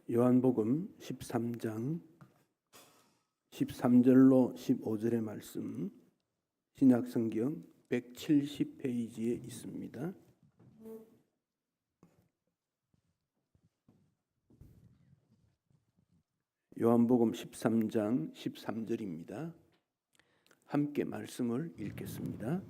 요한복음 13장 13절로 15절의 말씀, 신약성경 170페이지에 있습니다. 요한복음 13장 13절입니다. 함께 말씀을 읽겠습니다.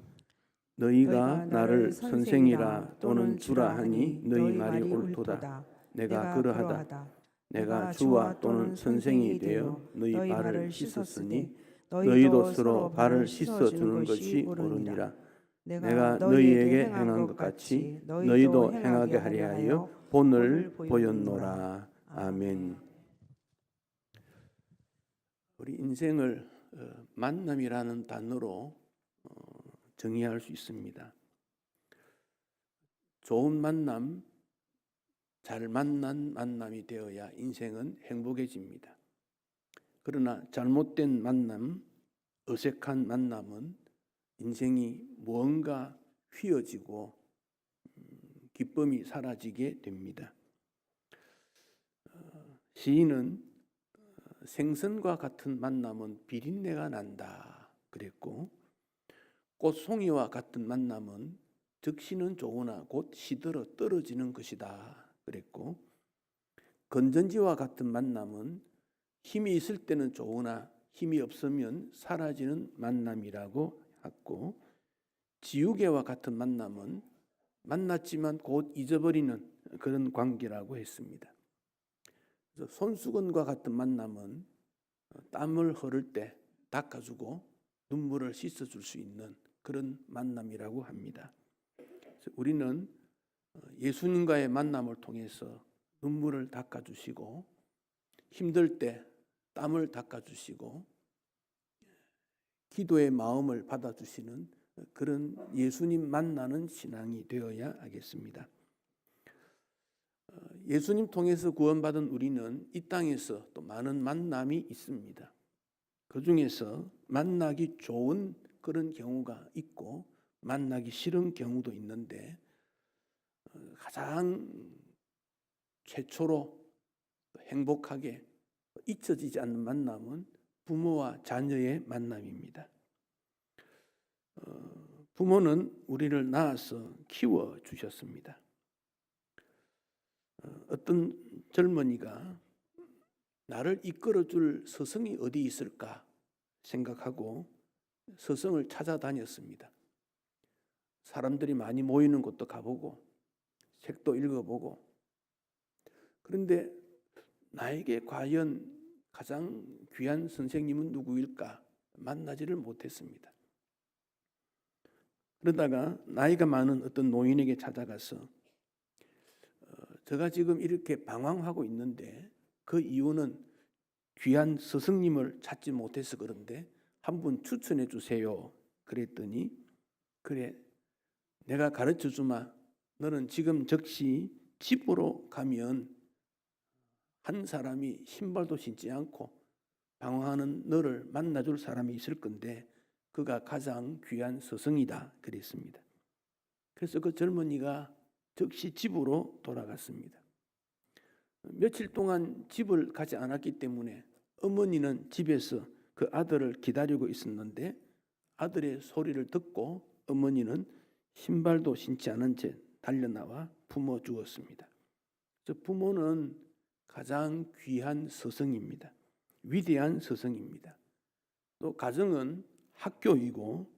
너희가 나를 선생이라 또는 주라 하니 너희 말이 옳도다. 내가 그러하다. 내가 주와 또는 선생이 되어 너희 발을 씻었으니 너희도 서로 발을 씻어주는 것이 옳으니라. 내가 너희에게 행한 것 같이 너희도 행하게 하려 하여 본을 보였노라. 아멘. 우리 인생을 만남이라는 단어로 정의할 수 있습니다. 좋은 만남, 잘 만난 만남이 되어야 인생은 행복해집니다. 그러나 잘못된 만남, 어색한 만남은 인생이 무언가 휘어지고 기쁨이 사라지게 됩니다. 시인은 생선과 같은 만남은 비린내가 난다 그랬고, 꽃송이와 같은 만남은 적시는 좋으나 곧 시들어 떨어지는 것이다 그랬고, 건전지와 같은 만남은 힘이 있을 때는 좋으나 힘이 없으면 사라지는 만남이라고 했고, 지우개와 같은 만남은 만났지만 곧 잊어버리는 그런 관계라고 했습니다. 그래서 손수건과 같은 만남은 땀을 흐를 때 닦아주고 눈물을 씻어줄 수 있는 그런 만남이라고 합니다. 그래서 우리는 예수님과의 만남을 통해서 눈물을 닦아주시고 힘들 때 땀을 닦아주시고 기도의 마음을 받아주시는 그런 예수님 만나는 신앙이 되어야 하겠습니다. 예수님 통해서 구원받은 우리는 이 땅에서 또 많은 만남이 있습니다. 그 중에서 만나기 좋은 그런 경우가 있고 만나기 싫은 경우도 있는데, 가장 최초로 행복하게 잊혀지지 않는 만남은 부모와 자녀의 만남입니다. 부모는 우리를 낳아서 키워 주셨습니다. 어떤 젊은이가 나를 이끌어줄 스승이 어디 있을까 생각하고 스승을 찾아다녔습니다. 사람들이 많이 모이는 곳도 가보고 책도 읽어보고, 그런데 나에게 과연 가장 귀한 선생님은 누구일까 만나지를 못했습니다. 그러다가 나이가 많은 어떤 노인에게 찾아가서 제가 지금 이렇게 방황하고 있는데 그 이유는 귀한 스승님을 찾지 못해서 그런데 한 분 추천해 주세요 그랬더니, 그래 내가 가르쳐 주마. 너는 지금 즉시 집으로 가면 한 사람이 신발도 신지 않고 방황하는 너를 만나줄 사람이 있을 건데 그가 가장 귀한 스승이다 그랬습니다. 그래서 그 젊은이가 즉시 집으로 돌아갔습니다. 며칠 동안 집을 가지 않았기 때문에 어머니는 집에서 그 아들을 기다리고 있었는데, 아들의 소리를 듣고 어머니는 신발도 신지 않은 채 달려나와 품어 주었습니다. 그래서 부모는 가장 귀한 스승입니다. 위대한 스승입니다. 또 가정은 학교이고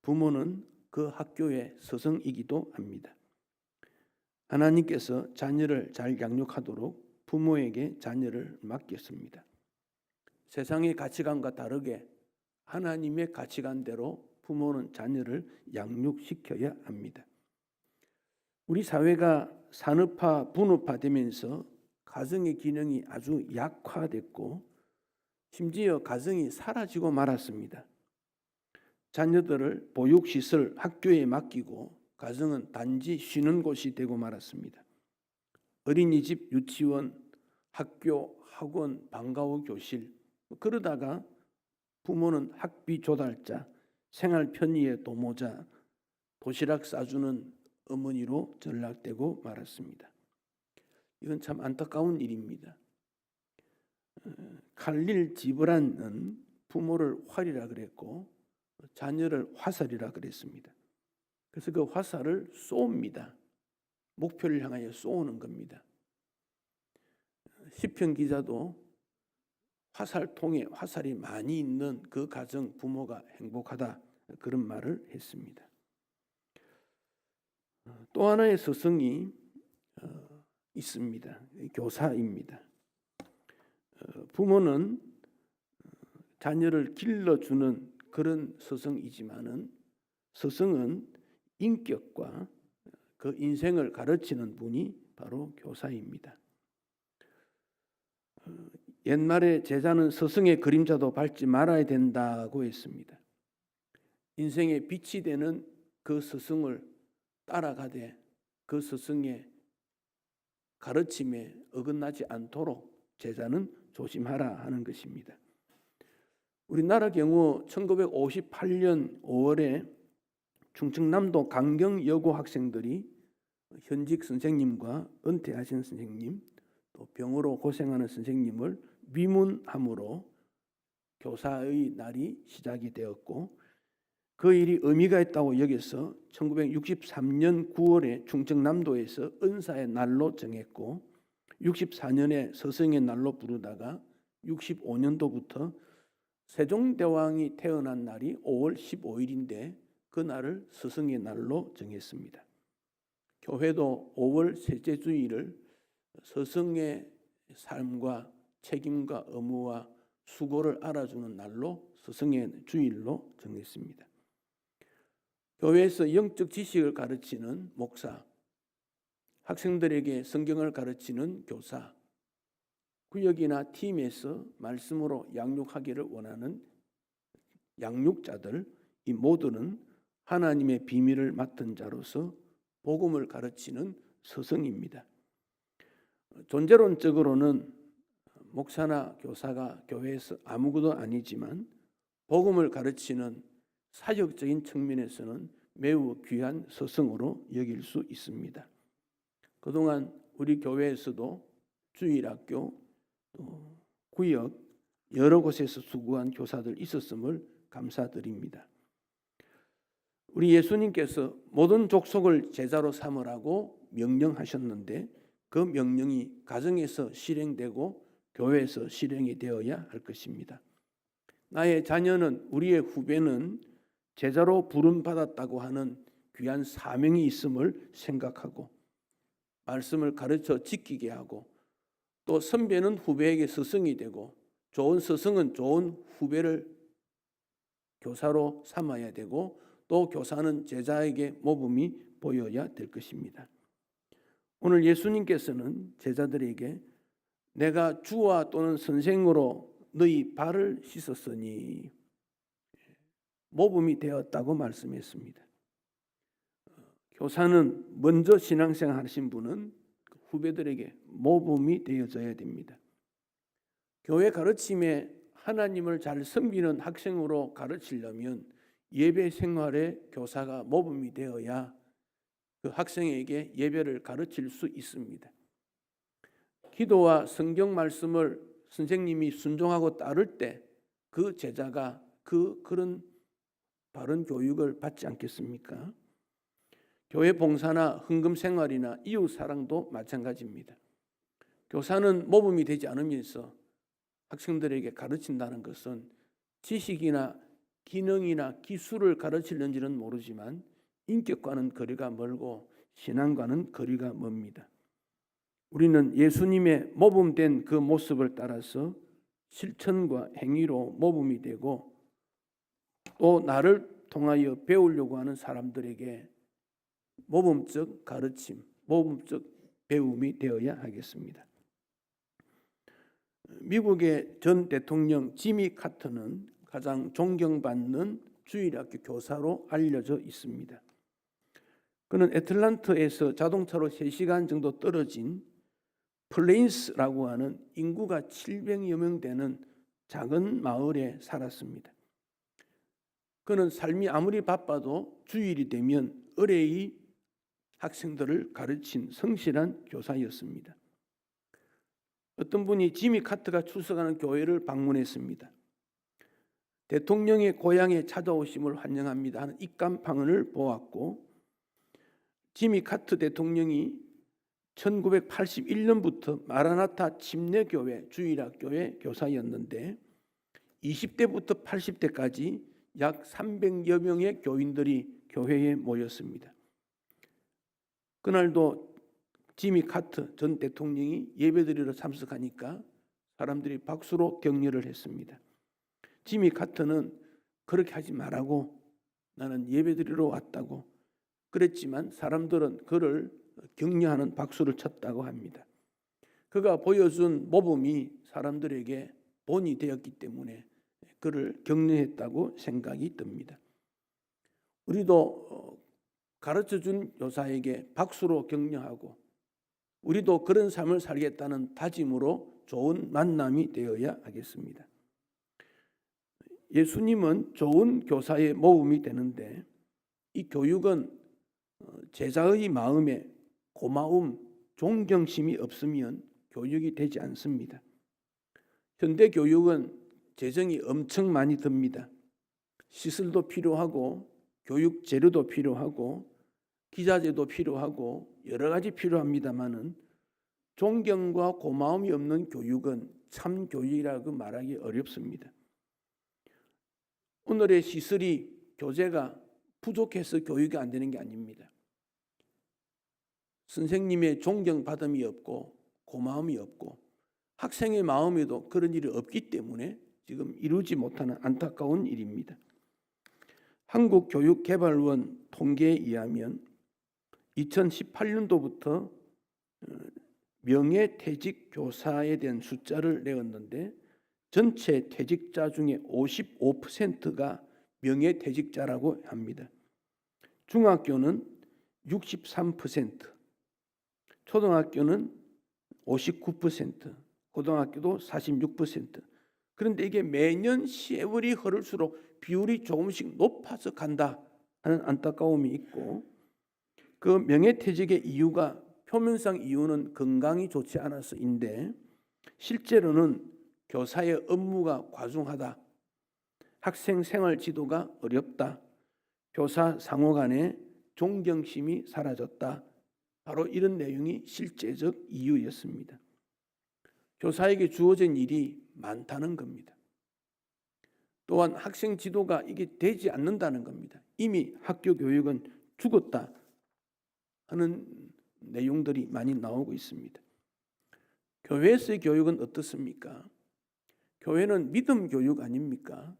부모는 그 학교의 스승이기도 합니다. 하나님께서 자녀를 잘 양육하도록 부모에게 자녀를 맡겼습니다. 세상의 가치관과 다르게 하나님의 가치관대로 부모는 자녀를 양육시켜야 합니다. 우리 사회가 산업화, 분업화되면서 가정의 기능이 아주 약화됐고 심지어 가정이 사라지고 말았습니다. 자녀들을 보육시설, 학교에 맡기고 가정은 단지 쉬는 곳이 되고 말았습니다. 어린이집, 유치원, 학교, 학원, 방과후 교실, 그러다가 부모는 학비 조달자, 생활 편의의 도모자, 도시락 싸주는 어머니로 전락되고 말았습니다. 이건 참 안타까운 일입니다. 칼릴 지브란은 부모를 활이라 그랬고 자녀를 화살이라 그랬습니다. 그래서 그 화살을 쏩니다. 목표를 향하여 쏘는 겁니다. 시편 기자도 화살통에 화살이 많이 있는 그 가정 부모가 행복하다, 그런 말을 했습니다. 또 하나의 스승이 있습니다. 교사입니다. 부모는 자녀를 길러주는 그런 스승이지만은 스승은 인격과 그 인생을 가르치는 분이 바로 교사입니다. 옛말에 제자는 스승의 그림자도 밟지 말아야 된다고 했습니다. 인생의 빛이 되는 그 스승을 따라가되 그 스승의 가르침에 어긋나지 않도록 제자는 조심하라 하는 것입니다. 우리나라 경우 1958년 5월에 충청남도 강경여고 학생들이 현직 선생님과 은퇴하신 선생님, 또 병으로 고생하는 선생님을 위문함으로 교사의 날이 시작이 되었고, 그 일이 의미가 있다고 여겨서 1963년 9월에 충청남도에서 은사의 날로 정했고 64년에 스승의 날로 부르다가 65년도부터 세종대왕이 태어난 날이 5월 15일인데 그 날을 스승의 날로 정했습니다. 교회도 5월 셋째 주일을 스승의 삶과 책임과 의무와 수고를 알아주는 날로 스승의 주일로 정했습니다. 교회에서 영적 지식을 가르치는 목사, 학생들에게 성경을 가르치는 교사, 구역이나 팀에서 말씀으로 양육하기를 원하는 양육자들, 이 모두는 하나님의 비밀을 맡은 자로서 복음을 가르치는 스승입니다. 존재론적으로는 목사나 교사가 교회에서 아무것도 아니지만 복음을 가르치는 사역적인 측면에서는 매우 귀한 스승으로 여길 수 있습니다. 그동안 우리 교회에서도 주일학교, 또 구역 여러 곳에서 수고한 교사들 있었음을 감사드립니다. 우리 예수님께서 모든 족속을 제자로 삼으라고 명령하셨는데 그 명령이 가정에서 실행되고 교회에서 실행이 되어야 할 것입니다. 나의 자녀는, 우리의 후배는 제자로 부름받았다고 하는 귀한 사명이 있음을 생각하고 말씀을 가르쳐 지키게 하고, 또 선배는 후배에게 스승이 되고 좋은 스승은 좋은 후배를 교사로 삼아야 되고 또 교사는 제자에게 모범이 보여야 될 것입니다. 오늘 예수님께서는 제자들에게 내가 주와 또는 선생으로 너희 발을 씻었으니 모범이 되었다고 말씀했습니다. 교사는 먼저 신앙생활 하신 분은 후배들에게 모범이 되어져야 됩니다. 교회 가르침에 하나님을 잘 섬기는 학생으로 가르치려면 예배 생활에 교사가 모범이 되어야 그 학생에게 예배를 가르칠 수 있습니다. 기도와 성경 말씀을 선생님이 순종하고 따를 때 그 제자가 그런 바른 교육을 받지 않겠습니까? 교회 봉사나 헌금 생활이나 이웃 사랑도 마찬가지입니다. 교사는 모범이 되지 않으면서 학생들에게 가르친다는 것은 지식이나 기능이나 기술을 가르치는지는 모르지만 인격과는 거리가 멀고 신앙과는 거리가 멉니다. 우리는 예수님의 모범된 그 모습을 따라서 실천과 행위로 모범이 되고 또 나를 통하여 배우려고 하는 사람들에게 모범적 가르침, 모범적 배움이 되어야 하겠습니다. 미국의 전 대통령 지미 카터는 가장 존경받는 주일학교 교사로 알려져 있습니다. 그는 애틀랜타에서 자동차로 3시간 정도 떨어진 플레인스라고 하는 인구가 700여 명 되는 작은 마을에 살았습니다. 그는 삶이 아무리 바빠도 주일이 되면 의뢰의 학생들을 가르친 성실한 교사였습니다. 어떤 분이 지미 카트가 출석하는 교회를 방문했습니다. 대통령의 고향에 찾아오심을 환영합니다 하는 입간판을 보았고, 지미 카트 대통령이 1981년부터 마라나타 침례교회 주일학교의 교사였는데 20대부터 80대까지 약 300여 명의 교인들이 교회에 모였습니다. 그날도 지미 카트 전 대통령이 예배드리러 참석하니까 사람들이 박수로 격려를 했습니다. 지미 카트는 그렇게 하지 말라고, 나는 예배드리러 왔다고 그랬지만 사람들은 그를 격려하는 박수를 쳤다고 합니다. 그가 보여준 모범이 사람들에게 본이 되었기 때문에 그를 격려했다고 생각이 듭니다. 우리도 가르쳐준 교사에게 박수로 격려하고 우리도 그런 삶을 살겠다는 다짐으로 좋은 만남이 되어야 하겠습니다. 예수님은 좋은 교사의 모범이 되는데 이 교육은 제자의 마음에 고마움, 존경심이 없으면 교육이 되지 않습니다. 현대 교육은 재정이 엄청 많이 듭니다. 시설도 필요하고 교육 재료도 필요하고 기자재도 필요하고 여러 가지 필요합니다마는 존경과 고마움이 없는 교육은 참 교육이라고 말하기 어렵습니다. 오늘의 시설이 교재가 부족해서 교육이 안 되는 게 아닙니다. 선생님의 존경받음이 없고 고마움이 없고 학생의 마음에도 그런 일이 없기 때문에 지금 이루지 못하는 안타까운 일입니다. 한국교육개발원 통계에 의하면 2018년도부터 명예퇴직 교사에 대한 숫자를 내었는데 전체 퇴직자 중에 55%가 명예퇴직자라고 합니다. 중학교는 63%, 초등학교는 59%, 고등학교도 46%. 그런데 이게 매년 세월이 흐를수록 비율이 조금씩 높아서 간다 하는 안타까움이 있고, 그 명예퇴직의 이유가 표면상 이유는 건강이 좋지 않아서인데 실제로는 교사의 업무가 과중하다, 학생 생활 지도가 어렵다, 교사 상호 간의 존경심이 사라졌다, 바로 이런 내용이 실제적 이유였습니다. 교사에게 주어진 일이 많다는 겁니다. 또한 학생 지도가 이게 되지 않는다는 겁니다. 이미 학교 교육은 죽었다 하는 내용들이 많이 나오고 있습니다. 교회에서의 교육은 어떻습니까? 교회는 믿음 교육 아닙니까?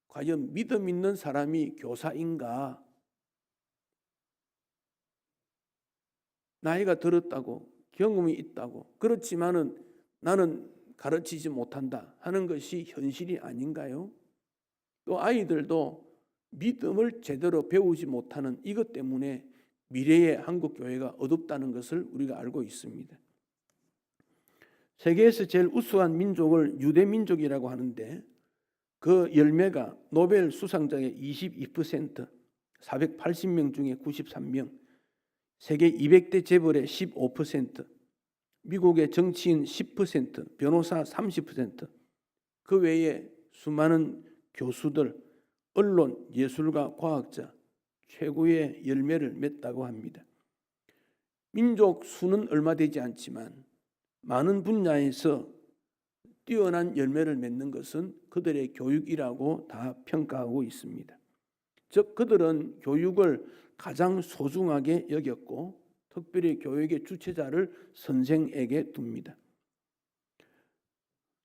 과연 믿음 있는 사람이 교사인가? 나이가 들었다고, 경험이 있다고, 그렇지만은 나는 가르치지 못한다 하는 것이 현실이 아닌가요? 또 아이들도 믿음을 제대로 배우지 못하는 이것 때문에 미래의 한국 교회가 어둡다는 것을 우리가 알고 있습니다. 세계에서 제일 우수한 민족을 유대 민족이라고 하는데 그 열매가 노벨 수상자의 22%, 480명 중에 93명, 세계 200대 재벌의 15%, 미국의 정치인 10%, 변호사 30%, 그 외에 수많은 교수들, 언론, 예술가, 과학자 최고의 열매를 맺다고 합니다. 민족 수는 얼마 되지 않지만 많은 분야에서 뛰어난 열매를 맺는 것은 그들의 교육이라고 다 평가하고 있습니다. 즉 그들은 교육을 가장 소중하게 여겼고 특별히 교육의 주체자를 선생에게 둡니다.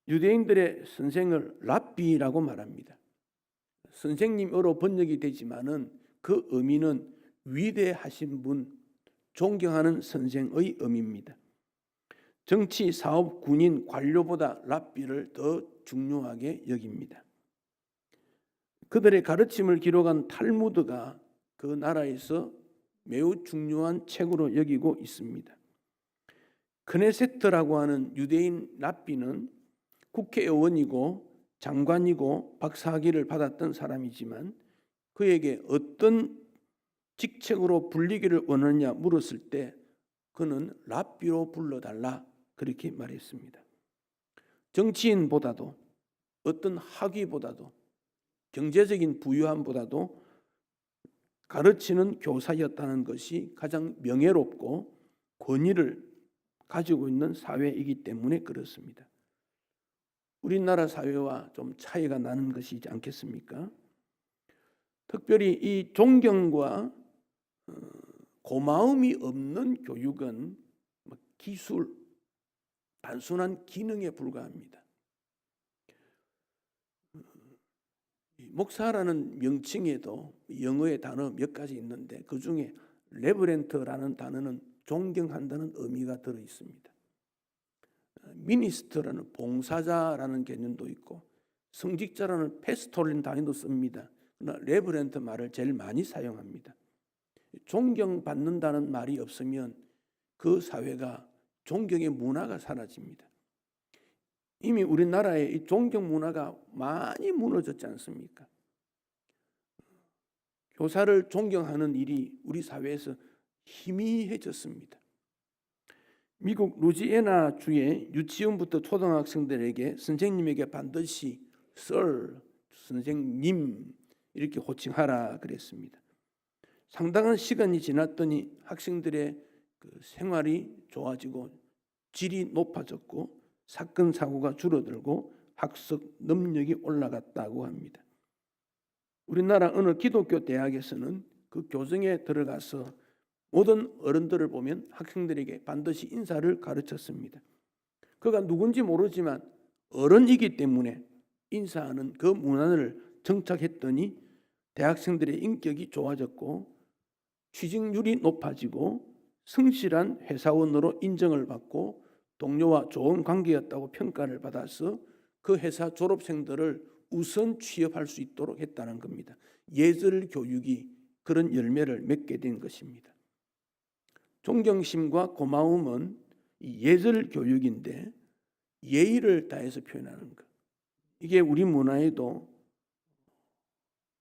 유대인들의 선생을 랍비라고 말합니다. 선생님으로 번역이 되지만은 그 의미는 위대하신 분, 존경하는 선생의 의미입니다. 정치, 사업, 군인, 관료보다 랍비를 더 중요하게 여깁니다. 그들의 가르침을 기록한 탈무드가 그 나라에서 매우 중요한 책으로 여기고 있습니다. 크네세트라고 하는 유대인 랍비는 국회의원이고 장관이고 박사학위를 받았던 사람이지만 그에게 어떤 직책으로 불리기를 원하느냐 물었을 때 그는 랍비로 불러달라 그렇게 말했습니다. 정치인보다도 어떤 학위보다도 경제적인 부유함보다도 가르치는 교사였다는 것이 가장 명예롭고 권위를 가지고 있는 사회이기 때문에 그렇습니다. 우리나라 사회와 좀 차이가 나는 것이지 않겠습니까? 특별히 이 존경과 고마움이 없는 교육은 기술, 단순한 기능에 불과합니다. 목사라는 명칭에도 영어의 단어 몇 가지 있는데 그 중에 레버렌트라는 단어는 존경한다는 의미가 들어 있습니다. 미니스터라는 봉사자라는 개념도 있고 성직자라는 패스토린 단위도 씁니다. 그러나 레버렌트 말을 제일 많이 사용합니다. 존경받는다는 말이 없으면 그 사회가 존경의 문화가 사라집니다. 이미 우리나라의 이 존경 문화가 많이 무너졌지 않습니까? 교사를 존경하는 일이 우리 사회에서 희미해졌습니다. 미국 루지애나 주의 유치원부터 초등학생들에게 선생님에게 반드시 Sir, 선생님 이렇게 호칭하라 그랬습니다. 상당한 시간이 지났더니 학생들의 그 생활이 좋아지고 질이 높아졌고 사건 사고가 줄어들고 학습 능력이 올라갔다고 합니다. 우리나라 어느 기독교 대학에서는 그 교정에 들어가서 모든 어른들을 보면 학생들에게 반드시 인사를 가르쳤습니다. 그가 누군지 모르지만 어른이기 때문에 인사하는 그 문화를 정착했더니 대학생들의 인격이 좋아졌고 취직률이 높아지고 성실한 회사원으로 인정을 받고 동료와 좋은 관계였다고 평가를 받아서 그 회사 졸업생들을 우선 취업할 수 있도록 했다는 겁니다. 예절 교육이 그런 열매를 맺게 된 것입니다. 존경심과 고마움은 예절 교육인데 예의를 다해서 표현하는 것. 이게 우리 문화에도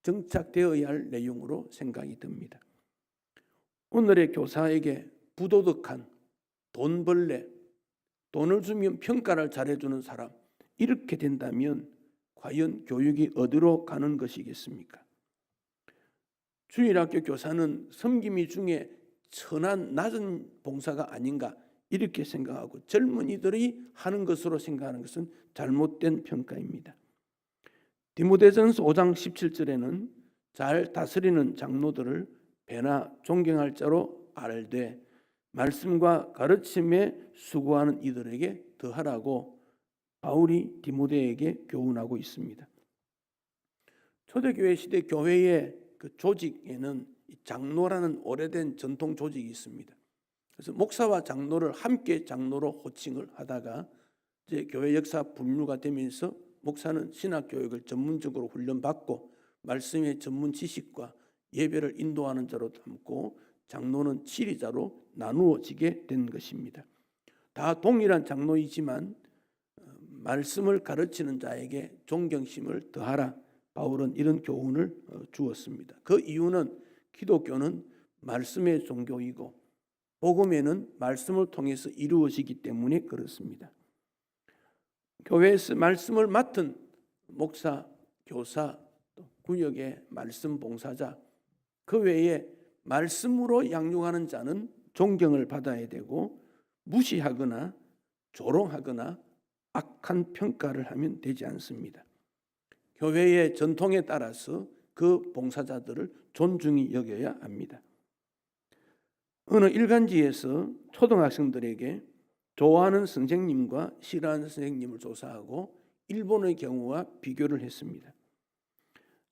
정착되어야 할 내용으로 생각이 듭니다. 오늘의 교사에게 부도덕한 돈벌레, 돈을 주면 평가를 잘해주는 사람, 이렇게 된다면 과연 교육이 어디로 가는 것이겠습니까? 주일학교 교사는 섬김이 중에 천한 낮은 봉사가 아닌가 이렇게 생각하고 젊은이들이 하는 것으로 생각하는 것은 잘못된 평가입니다. 디모데전서 5장 17절에는 잘 다스리는 장로들을 배나 존경할 자로 알되 말씀과 가르침에 수고하는 이들에게 더하라고 바울이 디모데에게 교훈하고 있습니다. 초대교회 시대 교회의 그 조직에는 장로라는 오래된 전통 조직이 있습니다. 그래서 목사와 장로를 함께 장로로 호칭을 하다가 이제 교회 역사 분류가 되면서 목사는 신학 교육을 전문적으로 훈련받고 말씀의 전문 지식과 예배를 인도하는 자로 삼고 장로는 지리자로 나누어지게 된 것입니다. 다 동일한 장로이지만 말씀을 가르치는 자에게 존경심을 더하라. 바울은 이런 교훈을 주었습니다. 그 이유는 기독교는 말씀의 종교이고 복음에는 말씀을 통해서 이루어지기 때문에 그렇습니다. 교회에서 말씀을 맡은 목사, 교사, 또 구역의 말씀 봉사자, 그 외에 말씀으로 양육하는 자는 존경을 받아야 되고 무시하거나 조롱하거나 악한 평가를 하면 되지 않습니다. 교회의 전통에 따라서 그 봉사자들을 존중히 여겨야 합니다. 어느 일간지에서 초등학생들에게 좋아하는 선생님과 싫어하는 선생님을 조사하고 일본의 경우와 비교를 했습니다.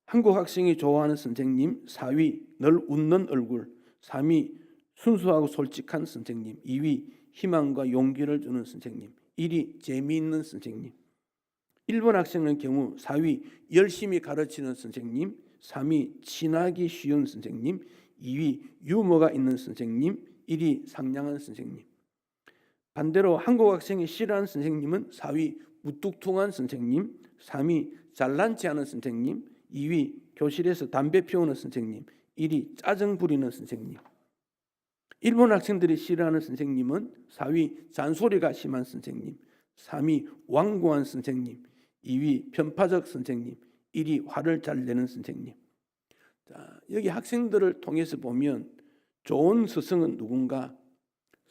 한국 학생이 좋아하는 선생님 4위 늘 웃는 얼굴, 3위 순수하고 솔직한 선생님, 2위 희망과 용기를 주는 선생님, 1위 재미있는 선생님. 일본 학생의 경우 4위 열심히 가르치는 선생님, 3위 친하기 쉬운 선생님, 2위 유머가 있는 선생님, 1위 상냥한 선생님. 반대로 한국 학생이 싫어하는 선생님은 4위 무뚝뚝한 선생님, 3위 잘난 체 하는 선생님, 2위 교실에서 담배 피우는 선생님, 1위 짜증 부리는 선생님. 일본 학생들이 싫어하는 선생님은 4위 잔소리가 심한 선생님, 3위 완고한 선생님, 2위 편파적 선생님, 1위 화를 잘 내는 선생님. 자, 여기 학생들을 통해서 보면 좋은 스승은 누군가?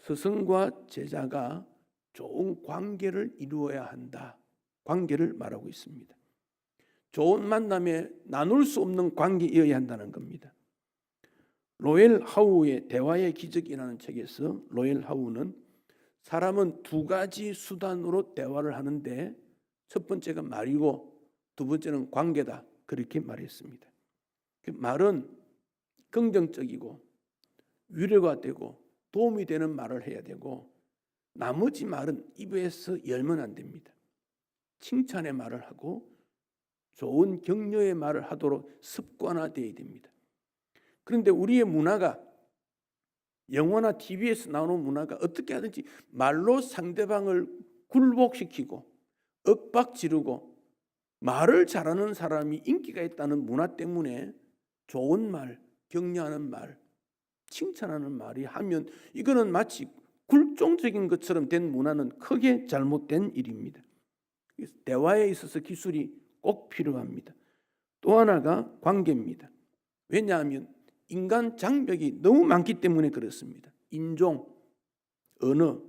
스승과 제자가 좋은 관계를 이루어야 한다. 관계를 말하고 있습니다. 좋은 만남에 나눌 수 없는 관계이어야 한다는 겁니다. 로엘 하우의 대화의 기적이라는 책에서 로엘 하우는 사람은 두 가지 수단으로 대화를 하는데 첫 번째가 말이고 두 번째는 관계다. 그렇게 말했습니다. 그 말은 긍정적이고 위로가 되고 도움이 되는 말을 해야 되고 나머지 말은 입에서 열면 안 됩니다. 칭찬의 말을 하고 좋은 격려의 말을 하도록 습관화되어야 됩니다. 그런데 우리의 문화가 영화나 TV에서 나오는 문화가 어떻게 하든지 말로 상대방을 굴복시키고 윽박 지르고 말을 잘하는 사람이 인기가 있다는 문화 때문에 좋은 말, 격려하는 말, 칭찬하는 말이 하면 이거는 마치 굴종적인 것처럼 된 문화는 크게 잘못된 일입니다. 대화에 있어서 기술이 꼭 필요합니다. 또 하나가 관계입니다. 왜냐하면 인간 장벽이 너무 많기 때문에 그렇습니다. 인종, 언어,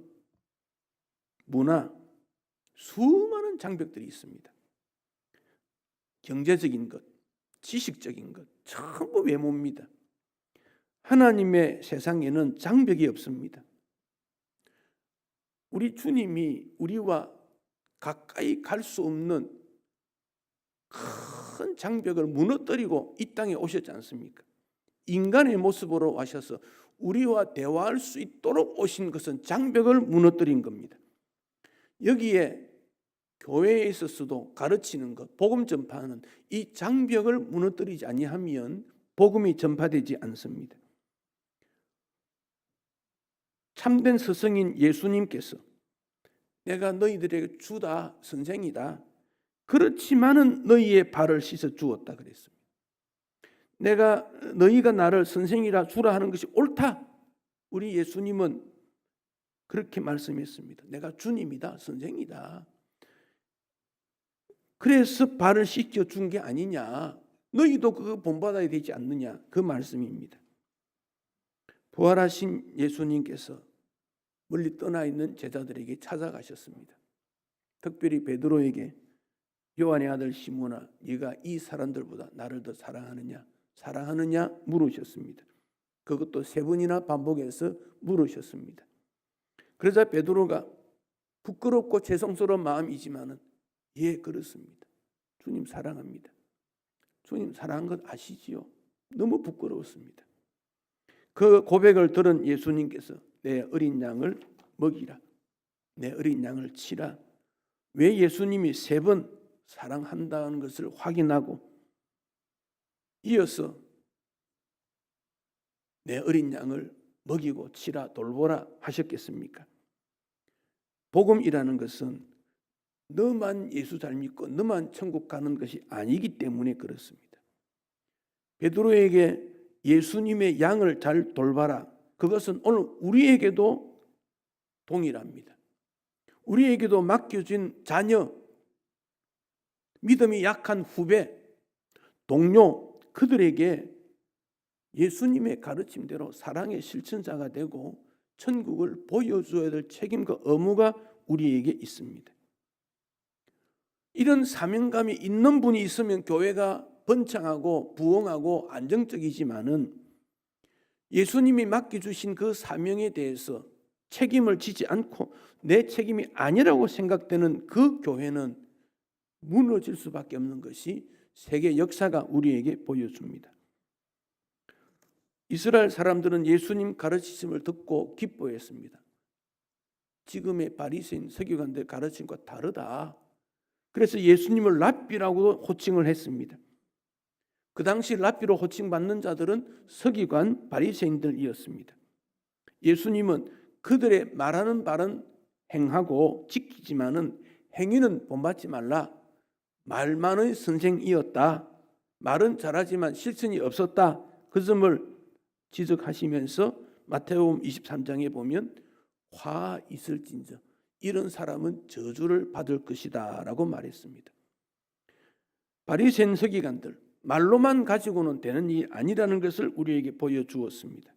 문화, 수많은 장벽들이 있습니다. 경제적인 것, 지식적인 것, 전부 외모입니다. 하나님의 세상에는 장벽이 없습니다. 우리 주님이 우리와 가까이 갈 수 없는 큰 장벽을 무너뜨리고 이 땅에 오셨지 않습니까? 인간의 모습으로 와셔서 우리와 대화할 수 있도록 오신 것은 장벽을 무너뜨린 겁니다. 여기에 교회에 있어서도 가르치는 것, 복음 전파하는 이 장벽을 무너뜨리지 아니하면 복음이 전파되지 않습니다. 참된 스승인 예수님께서 내가 너희들에게 주다, 선생이다. 그렇지만은 너희의 발을 씻어 주었다 그랬습니다. 너희가 나를 선생이라 주라 하는 것이 옳다. 우리 예수님은 그렇게 말씀했습니다. 내가 주님이다, 선생이다. 그래서 발을 씻겨 준 게 아니냐. 너희도 그거 본받아야 되지 않느냐. 그 말씀입니다. 부활하신 예수님께서 멀리 떠나 있는 제자들에게 찾아가셨습니다. 특별히 베드로에게 요한의 아들 시몬아, 네가 이 사람들보다 나를 더 사랑하느냐 물으셨습니다. 그것도 3번이나 반복해서 물으셨습니다. 그러자 베드로가 부끄럽고 죄송스러운 마음이지만은 예, 그렇습니다. 주님 사랑합니다. 주님 사랑한 것 아시지요? 너무 부끄러웠습니다. 그 고백을 들은 예수님께서 내 어린 양을 먹이라. 내 어린 양을 치라. 왜 예수님이 3번 사랑한다는 것을 확인하고 이어서 내 어린 양을 먹이고 치라 돌보라 하셨겠습니까? 복음이라는 것은 너만 예수 잘 믿고 너만 천국 가는 것이 아니기 때문에 그렇습니다. 베드로에게 예수님의 양을 잘 돌봐라. 그것은 오늘 우리에게도 동일합니다. 우리에게도 맡겨진 자녀, 믿음이 약한 후배, 동료, 그들에게 예수님의 가르침대로 사랑의 실천자가 되고 천국을 보여줘야 될 책임과 의무가 우리에게 있습니다. 이런 사명감이 있는 분이 있으면 교회가 번창하고 부흥하고 안정적이지만은 예수님이 맡겨주신 그 사명에 대해서 책임을 지지 않고 내 책임이 아니라고 생각되는 그 교회는 무너질 수밖에 없는 것이 세계 역사가 우리에게 보여줍니다. 이스라엘 사람들은 예수님 가르치심을 듣고 기뻐했습니다. 지금의 바리새인 서기관들 가르침과 다르다. 그래서 예수님을 랍비라고 호칭을 했습니다. 그 당시 랍비로 호칭받는 자들은 서기관 바리새인들이었습니다. 예수님은 그들의 말하는 바는 행하고 지키지만은 행위는 본받지 말라. 말만의 선생이었다. 말은 잘하지만 실천이 없었다. 그 점을 지적하시면서 마태복음 23장에 보면 화 있을진저 이런 사람은 저주를 받을 것이다 라고 말했습니다. 바리새인 서기관들, 말로만 가지고는 되는 일이 아니라는 것을 우리에게 보여주었습니다.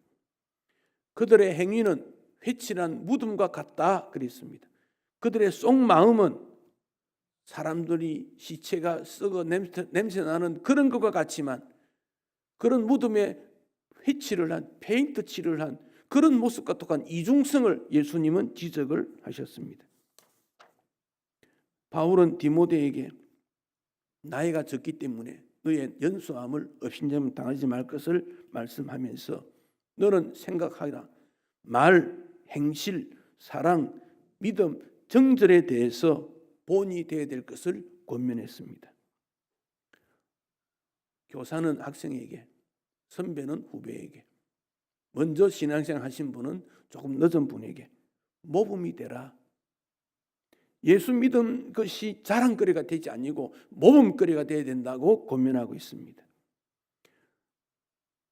그들의 행위는 회칠한 무덤과 같다 그랬습니다. 그들의 속마음은 사람들이 시체가 썩어 냄새 나는 그런 것과 같지만 그런 무덤에 회칠을 한, 페인트 칠을 한 그런 모습과 똑같은 이중성을 예수님은 지적을 하셨습니다. 바울은 디모데에게 나이가 적기 때문에 너의 연소함을 업신여김 당하지 말 것을 말씀하면서 너는 생각하라. 말, 행실, 사랑, 믿음, 정절에 대해서 본이 되어야 될 것을 권면했습니다. 교사는 학생에게, 선배는 후배에게, 먼저 신앙생활 하신 분은 조금 늦은 분에게 모범이 되라. 예수 믿은 것이 자랑거리가 되지 아니고 모범거리가 되어야 된다고 권면하고 있습니다.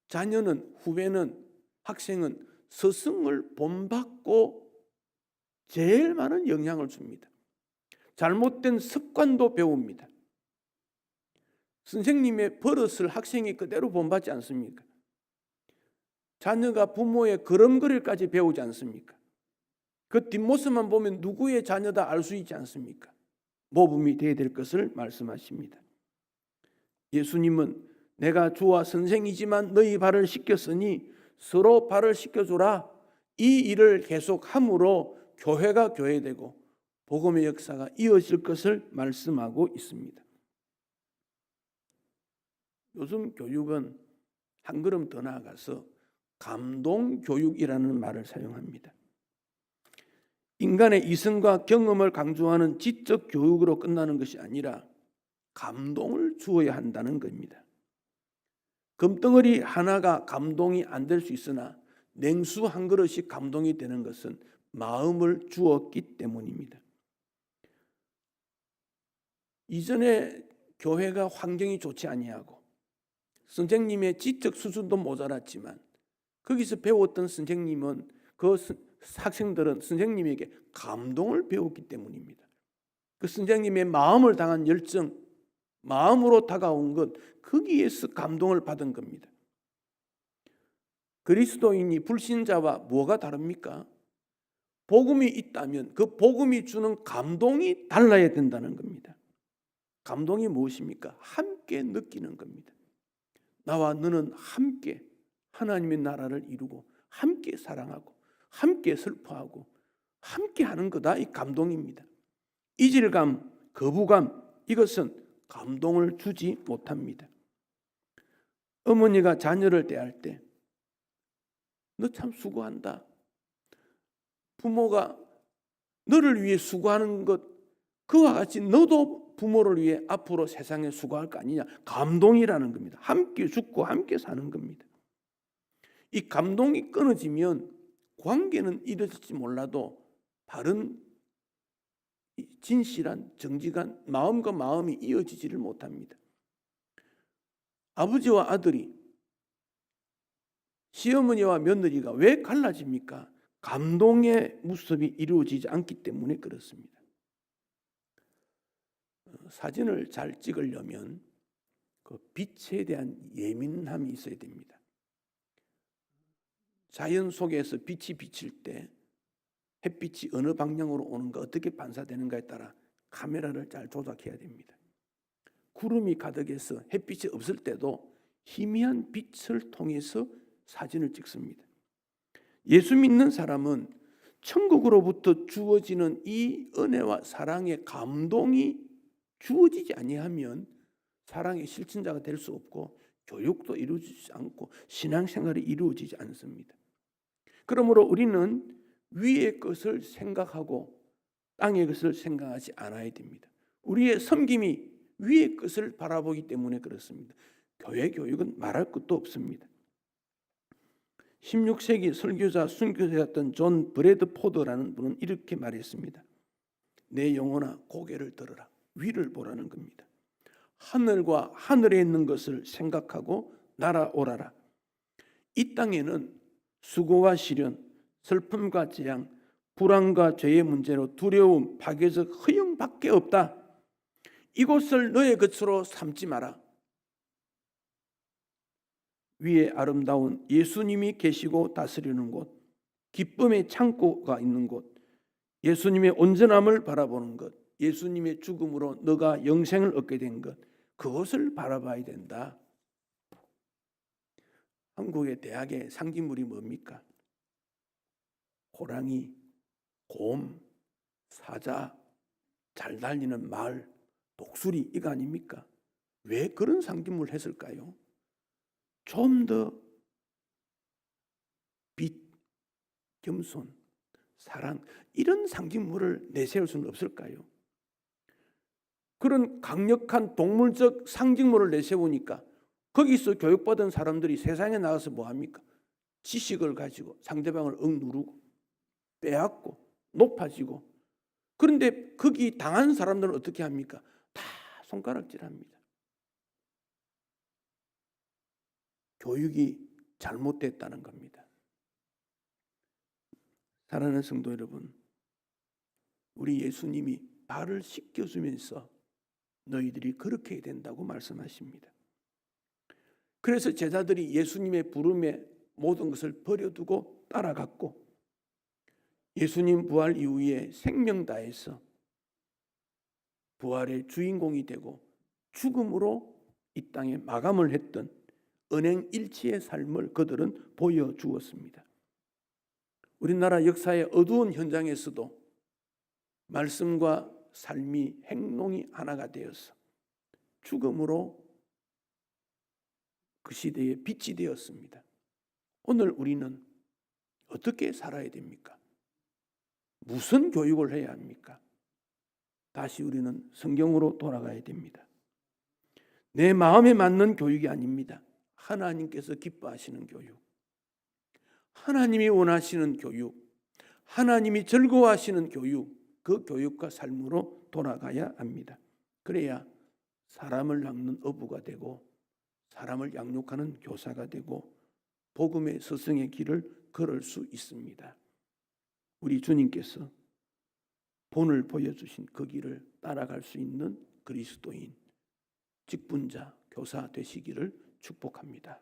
자녀는, 후배는, 학생은 스승을 본받고 제일 많은 영향을 줍니다. 잘못된 습관도 배웁니다. 선생님의 버릇을 학생이 그대로 본받지 않습니까? 자녀가 부모의 걸음걸이까지 배우지 않습니까? 그 뒷모습만 보면 누구의 자녀다 알 수 있지 않습니까? 모범이 되어야 될 것을 말씀하십니다. 예수님은 내가 주와 선생이지만 너희 발을 씻겼으니 서로 발을 씻겨주라. 이 일을 계속함으로 교회가 교회되고 복음의 역사가 이어질 것을 말씀하고 있습니다. 요즘 교육은 한 걸음 더 나아가서 감동교육이라는 말을 사용합니다. 인간의 이성과 경험을 강조하는 지적 교육으로 끝나는 것이 아니라 감동을 주어야 한다는 겁니다. 금덩어리 하나가 감동이 안 될 수 있으나 냉수 한 그릇이 감동이 되는 것은 마음을 주었기 때문입니다. 이전에 교회가 환경이 좋지 아니하고 선생님의 지적 수준도 모자랐지만 거기서 배웠던 선생님은 그 학생들은 선생님에게 감동을 배웠기 때문입니다. 그 선생님의 마음을 당한 열정, 마음으로 다가온 것, 거기에서 감동을 받은 겁니다. 그리스도인이 불신자와 뭐가 다릅니까? 복음이 있다면 그 복음이 주는 감동이 달라야 된다는 겁니다. 감동이 무엇입니까? 함께 느끼는 겁니다. 나와 너는 함께 하나님의 나라를 이루고 함께 사랑하고 함께 슬퍼하고 함께 하는 거다. 이 감동입니다. 이질감, 거부감, 이것은 감동을 주지 못합니다. 어머니가 자녀를 대할 때 너 참 수고한다. 부모가 너를 위해 수고하는 것, 그와 같이 너도 부모를 위해 앞으로 세상에 수고할 거 아니냐. 감동이라는 겁니다. 함께 죽고 함께 사는 겁니다. 이 감동이 끊어지면 관계는 이루어질지 몰라도 바른 진실한 정직한 마음과 마음이 이어지지를 못합니다. 아버지와 아들이, 시어머니와 며느리가 왜 갈라집니까? 감동의 모습이 이루어지지 않기 때문에 그렇습니다. 사진을 잘 찍으려면 그 빛에 대한 예민함이 있어야 됩니다. 자연 속에서 빛이 비칠 때 햇빛이 어느 방향으로 오는가, 어떻게 반사되는가에 따라 카메라를 잘 조작해야 됩니다. 구름이 가득해서 햇빛이 없을 때도 희미한 빛을 통해서 사진을 찍습니다. 예수 믿는 사람은 천국으로부터 주어지는 이 은혜와 사랑의 감동이 주어지지 아니하면 사랑의 실천자가 될 수 없고 교육도 이루어지지 않고 신앙생활이 이루어지지 않습니다. 그러므로 우리는 위의 것을 생각하고 땅의 것을 생각하지 않아야 됩니다. 우리의 섬김이 위의 것을 바라보기 때문에 그렇습니다. 교회 교육은 말할 것도 없습니다. 16세기 설교자, 순교자였던 존 브래드포드라는 분은 이렇게 말했습니다. 내 영혼아 고개를 들어라. 위를 보라는 겁니다. 하늘과 하늘에 있는 것을 생각하고 날아오라라. 이 땅에는 수고와 시련, 슬픔과 재앙, 불안과 죄의 문제로 두려움, 파괴적 허영밖에 없다. 이곳을 너의 것으로 삼지 마라. 위에 아름다운 예수님이 계시고 다스리는 곳, 기쁨의 창고가 있는 곳, 예수님의 온전함을 바라보는 것, 예수님의 죽음으로 너가 영생을 얻게 된 것, 그것을 바라봐야 된다. 한국의 대학의 상징물이 뭡니까? 호랑이, 곰, 사자, 잘 달리는 말, 독수리, 이거 아닙니까? 왜 그런 상징물을 했을까요? 좀 더 빛, 겸손, 사랑, 이런 상징물을 내세울 수는 없을까요? 그런 강력한 동물적 상징물을 내세우니까 거기서 교육받은 사람들이 세상에 나가서 뭐합니까? 지식을 가지고 상대방을 억누르고 빼앗고 높아지고, 그런데 거기 당한 사람들은 어떻게 합니까? 다 손가락질합니다. 교육이 잘못됐다는 겁니다. 사랑하는 성도 여러분, 우리 예수님이 발을 씻겨주면서 너희들이 그렇게 해야 된다고 말씀하십니다. 그래서 제자들이 예수님의 부름에 모든 것을 버려두고 따라갔고, 예수님 부활 이후에 생명 다해서 부활의 주인공이 되고 죽음으로 이 땅에 마감을 했던 은행일치의 삶을 그들은 보여주었습니다. 우리나라 역사의 어두운 현장에서도 말씀과 삶이 행동이 하나가 되어서 죽음으로 그 시대에 빛이 되었습니다. 오늘 우리는 어떻게 살아야 됩니까? 무슨 교육을 해야 합니까? 다시 우리는 성경으로 돌아가야 됩니다. 내 마음에 맞는 교육이 아닙니다. 하나님께서 기뻐하시는 교육, 하나님이 원하시는 교육, 하나님이 즐거워하시는 교육, 그 교육과 삶으로 돌아가야 합니다. 그래야 사람을 낚는 어부가 되고 사람을 양육하는 교사가 되고 복음의 스승의 길을 걸을 수 있습니다. 우리 주님께서 본을 보여주신 그 길을 따라갈 수 있는 그리스도인, 직분자, 교사 되시기를 축복합니다.